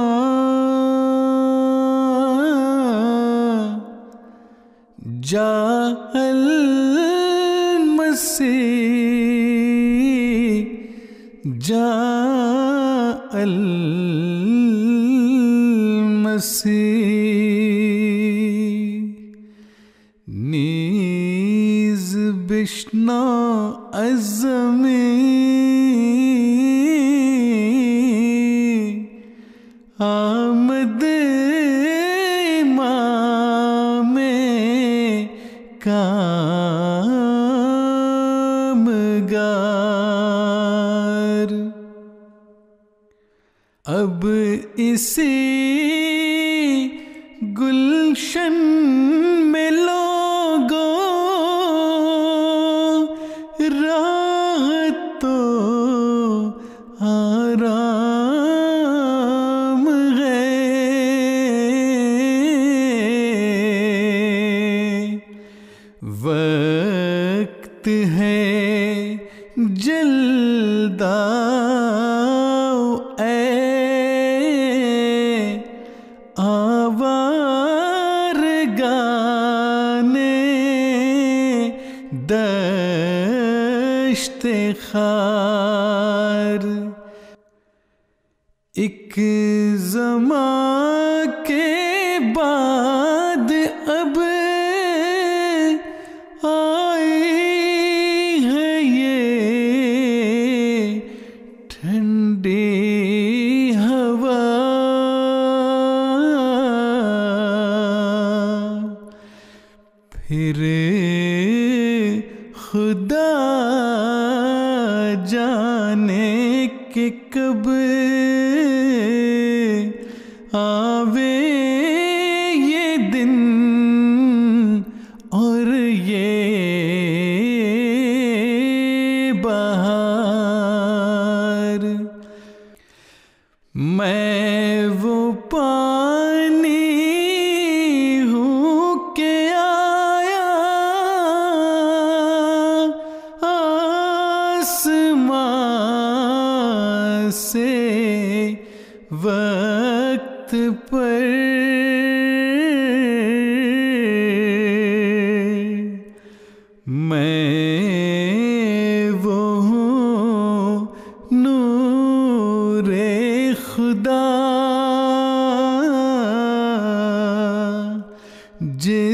جاء المسیح جاء نیز بشنو از زمین آمد امام کامگار، اب اسی گلشن میں لوگوں راحت تو آرام ہے، وقت ہے جلد آؤ اے دشت خار، ایک زمان کے بعد اب آئی ہے یہ ٹھنڈی ہوا، پھر خدا جانے کہ کب آوے یہ دن اور یہ بہار، میں وہ پانی ہوں کہ آیا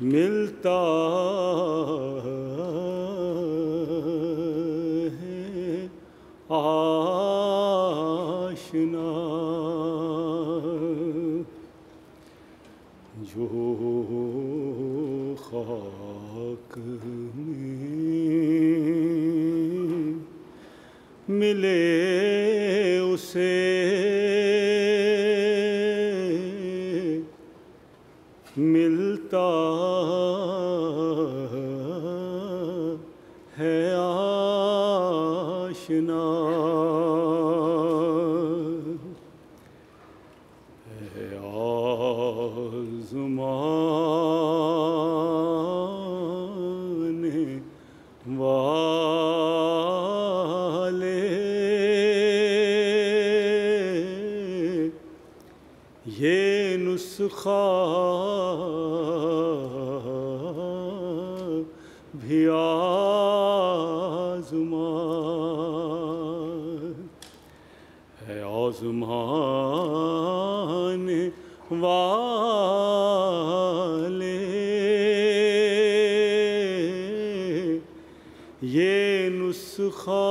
ملتا ہے آشنا جو خاک میں ملے اسے ملتا ہے آشنا ہے آزمانے والے یہ نسخہ بھی آزمانے والے یہ نسخہ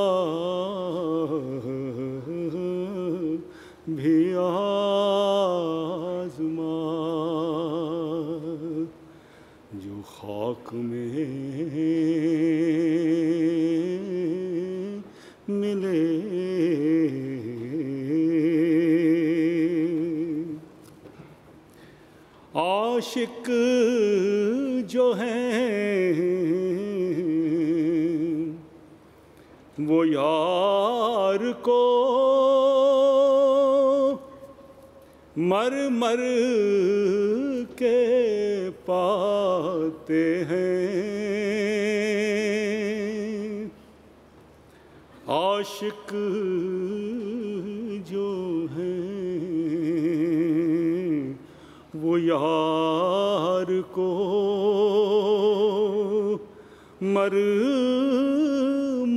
بھی جو خاک میں ملے عاشق جو ہیں وہ یار کو مر مر کے پاتے ہیں عاشق جو ہیں وہ یار کو مر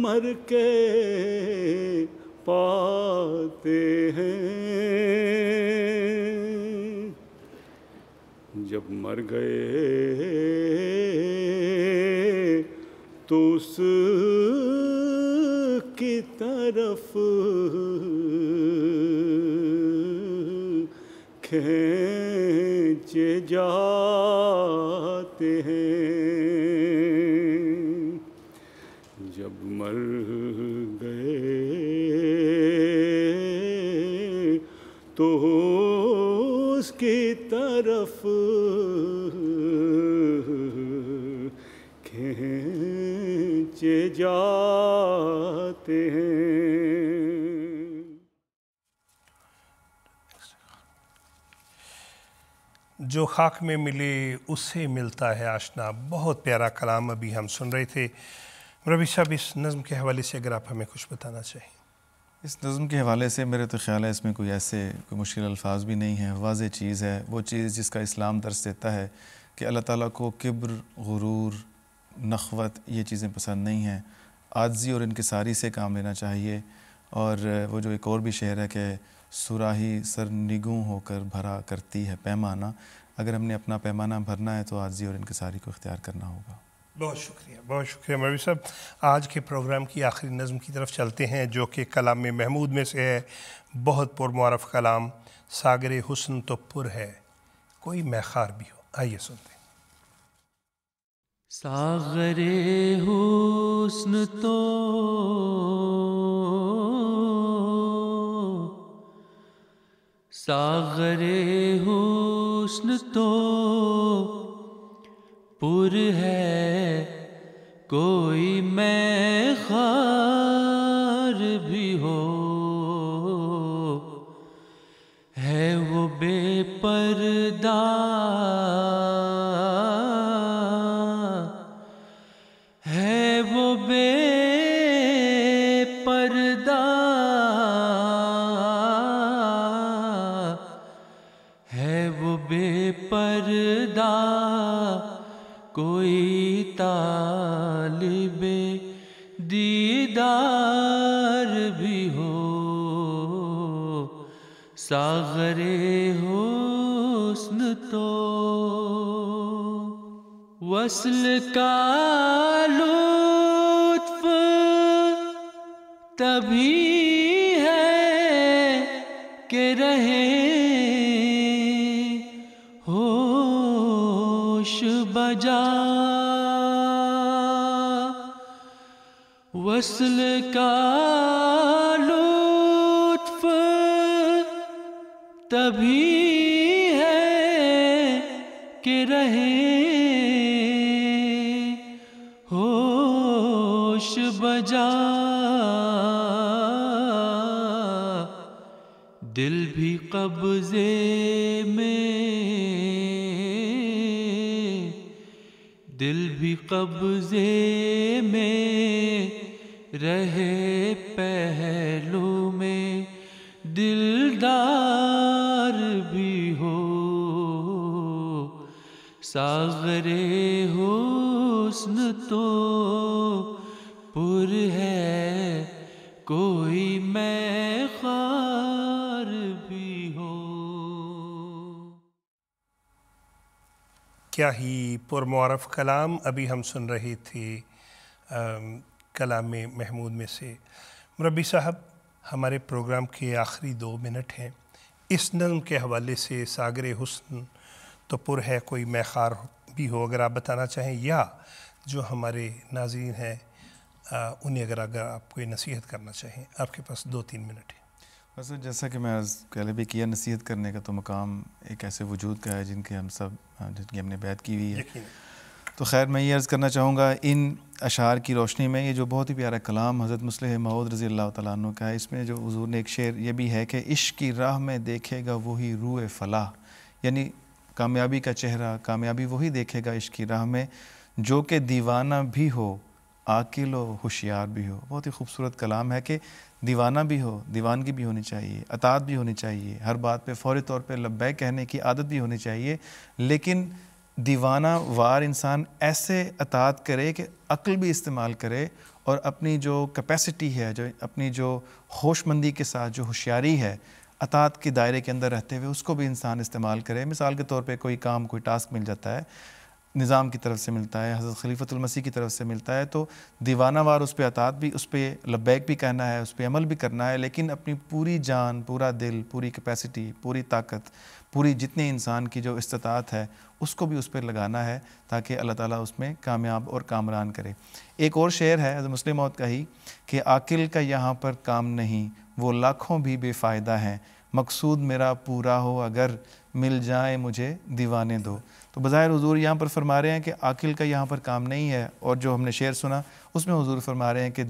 مر کے پاتے ہیں جب مر گئے تو اس کی طرف کھینچے جاتے ہیں جب مر گئے تو اس کی طرف کھینچے جاتے ہیں جو خاک میں ملے اس سے ملتا ہے آشنا. بہت پیارا کلام ابھی ہم سن رہے تھے. ربی صاحب اس نظم کے حوالے سے اگر آپ ہمیں کچھ بتانا چاہیں. اس نظم کے حوالے سے میرے تو خیال ہے اس میں کوئی مشکل الفاظ بھی نہیں ہیں. واضح چیز ہے، وہ چیز جس کا اسلام درس دیتا ہے کہ اللہ تعالیٰ کو کبر، غرور، نخوت یہ چیزیں پسند نہیں ہیں. عاجزی اور انکساری سے کام لینا چاہیے. اور وہ جو ایک اور بھی شعر ہے کہ صراحی سرنگوں ہو کر بھرا کرتی ہے پیمانہ. اگر ہم نے اپنا پیمانہ بھرنا ہے تو عاجزی اور انکساری کو اختیار کرنا ہوگا. بہت شکریہ، بہت شکریہ مولوی صاحب. آج کے پروگرام کی آخری نظم کی طرف چلتے ہیں جو کہ کلام محمود میں سے ہے. بہت پرمعرف کلام. ساگر حسن تو پر ہے کوئی میخار بھی ہو. آئیے سنتے ہیں. ساغر حسن تو ساغر حسن تو پر ہے کوئی میخار بھی ہو. ہے وہ بے پردہ کوئی طالب دیدار بھی ہو. ساغر حسن تو وصل کا لطف تبھی ہے کہ رہے ہوش بجا، وصل کا لطف تبھی ہے کہ رہے ہوش بجا، دل بھی قبضے میں، دل بھی قبضے میں رہے پہلو میں، دلدار بھی ہو ساغرے حسن تو پر ہے کوئی میں خار بھی ہو۔ کیا ہی پرمعرف کلام ابھی ہم سن رہے تھے کلام محمود میں سے۔ مربی صاحب، ہمارے پروگرام کے آخری 2 منٹ ہیں، اس نظم کے حوالے سے ساغر حسن تو پر ہے کوئی میں خار بھی ہو، اگر آپ بتانا چاہیں، یا جو ہمارے ناظرین ہیں انہیں اگر آپ کوئی نصیحت کرنا چاہیں، آپ کے پاس 2-3 منٹ ہیں۔ بس جیسا کہ میں پہلے بھی کیا، نصیحت کرنے کا تو مقام ایک ایسے وجود کا ہے جن کی ہم نے بیعت کی ہوئی ہے۔ تو خیر میں یہ عرض کرنا چاہوں گا ان اشعار کی روشنی میں، یہ جو بہت ہی پیارا کلام حضرت مصلح موعود رضی اللہ تعالیٰ عنہ کا ہے، اس میں جو حضور نے ایک شعر یہ بھی ہے کہ عشق کی راہ میں دیکھے گا وہی روح فلاح، یعنی کامیابی کا چہرہ، کامیابی وہی دیکھے گا عشق کی راہ میں جو کہ دیوانہ بھی ہو عاقل و ہوشیار بھی ہو۔ بہت ہی خوبصورت کلام ہے کہ دیوانہ بھی ہو، دیوانگی بھی ہونی چاہیے، اطاعت بھی ہونی چاہیے، ہر بات پہ فوری طور پہ لبیک کہنے کی عادت بھی ہونی چاہیے، لیکن دیوانہ وار انسان ایسے اطاعت کرے کہ عقل بھی استعمال کرے اور اپنی جو کیپیسٹی ہے، جو اپنی جو ہوش مندی کے ساتھ جو ہوشیاری ہے اطاعت کے دائرے کے اندر رہتے ہوئے اس کو بھی انسان استعمال کرے۔ مثال کے طور پہ کوئی کام، کوئی ٹاسک مل جاتا ہے، نظام کی طرف سے ملتا ہے، حضرت خلیفۃ المسیح کی طرف سے ملتا ہے، تو دیوانہ وار اس پہ اطاعت بھی، اس پہ لبیک بھی کہنا ہے، اس پہ عمل بھی کرنا ہے، لیکن اپنی پوری جان، پورا دل، پوری کیپیسٹی، پوری طاقت، پوری جتنی انسان کی جو استطاعت ہے اس کو بھی اس پہ لگانا ہے تاکہ اللہ تعالیٰ اس میں کامیاب اور کامران کرے۔ ایک اور شعر ہے حضرت مصلح موعود کا ہی کہ عاقل کا یہاں پر کام نہیں، وہ لاکھوں بھی بے فائدہ ہیں، مقصود میرا پورا ہو اگر مل جائے مجھے دیوانے دو۔ تو بظاہر حضور یہاں پر فرما رہے ہیں کہ عاقل کا یہاں پر کام نہیں ہے، اور جو ہم نے شعر سنا اس میں حضور فرما رہے ہیں کہ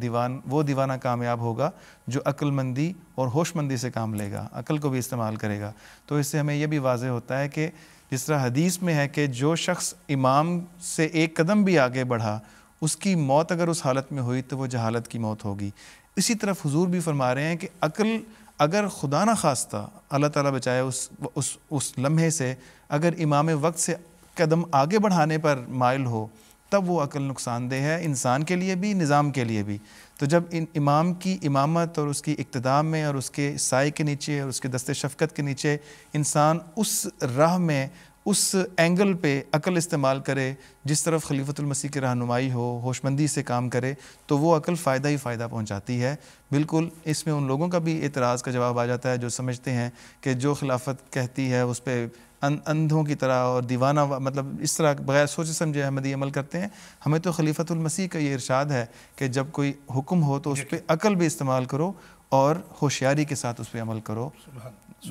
وہ دیوانہ کامیاب ہوگا جو عقل مندی اور ہوش مندی سے کام لے گا، عقل کو بھی استعمال کرے گا۔ تو اس سے ہمیں یہ بھی واضح ہوتا ہے کہ جس طرح حدیث میں ہے کہ جو شخص امام سے ایک قدم بھی آگے بڑھا، اس کی موت اگر اس حالت میں ہوئی تو وہ جہالت کی موت ہوگی۔ اسی طرف حضور بھی فرما رہے ہیں کہ عقل اگر خدا نہ خواستہ اللہ تعالیٰ بچائے اس لمحے سے اگر امام وقت سے قدم آگے بڑھانے پر مائل ہو تب وہ عقل نقصان دہ ہے، انسان کے لیے بھی، نظام کے لیے بھی۔ تو جب امام کی امامت اور اس کی اقتداء میں اور اس کے سائے کے نیچے اور اس کے دست شفقت کے نیچے انسان اس راہ میں اس اینگل پہ عقل استعمال کرے جس طرف خلیفۃ المسیح کی رہنمائی ہو، ہوش مندی سے کام کرے، تو وہ عقل فائدہ ہی فائدہ پہنچاتی ہے۔ بالکل اس میں ان لوگوں کا بھی اعتراض کا جواب آ جاتا ہے جو سمجھتے ہیں کہ جو خلافت کہتی ہے اس پہ اندھوں کی طرح اور دیوانہ مطلب اس طرح بغیر سوچے سمجھے احمدی عمل کرتے ہیں۔ ہمیں تو خلیفۃ المسیح کا یہ ارشاد ہے کہ جب کوئی حکم ہو تو اس پہ عقل بھی استعمال کرو اور ہوشیاری کے ساتھ اس پہ عمل کرو۔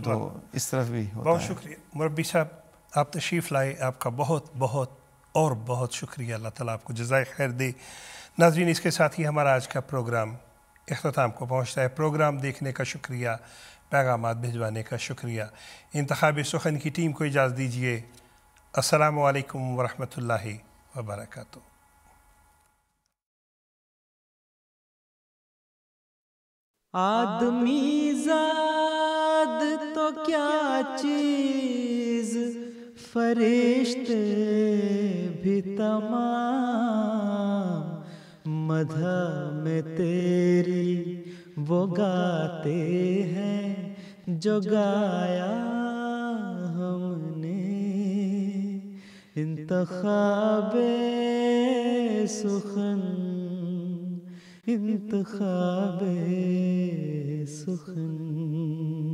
تو اس طرف بھی ہوتا ہے۔ بہت شکریہ مربی صاحب، آپ تشریف لائے، آپ کا بہت بہت اور بہت شکریہ، اللہ تعالیٰ آپ کو جزائے خیر دے۔ ناظرین، اس کے ساتھ ہی ہمارا آج کا پروگرام اختتام کو پہنچتا ہے۔ پروگرام دیکھنے کا شکریہ، پیغامات بھجوانے کا شکریہ۔ انتخاب سخن کی ٹیم کو اجازت دیجیے۔ السلام علیکم ورحمۃ اللہ وبرکاتہ۔ آدمی زاد تو کیا چیز، فرشتے بھی تمام، مدح میں تیری وہ گاتے ہیں جو گایا ہم نے، انتخاب سخن انتخاب سخن